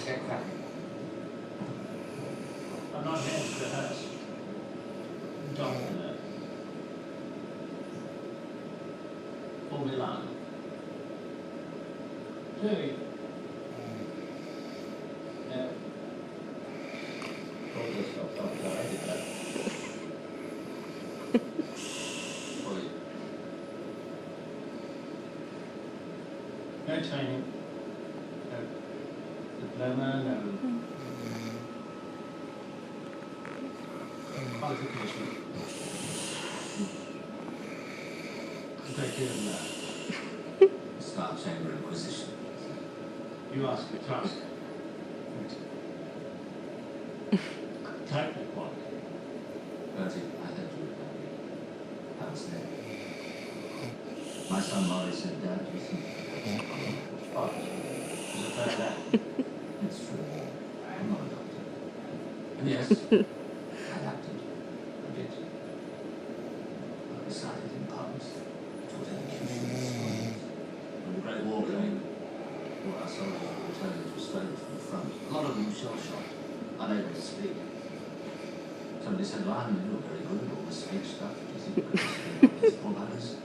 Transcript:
Let's get cracking. I'm not here to rehearse. Doctor. For Milan. Joey. No. Oh, yes, I did that. Oi. No training. No diploma, no qualification. A great deal of that. Star Chamber Inquisition. You ask a task. Type of one. Bertie, I heard you were happy. I was there. My son Laurie said, Dad, you think Oh, is it better that? it's true. I'm not a doctor. And yes, I acted. A bit. I recited in pubs. Taught elocution in schools. When the Great War came, all our soldiers were returning to Australia from the front. A lot of them shell-shocked, unable to speak. Somebody said, Lyman, you're very good at all this speech stuff. Do you think you could speak up these poor buggers?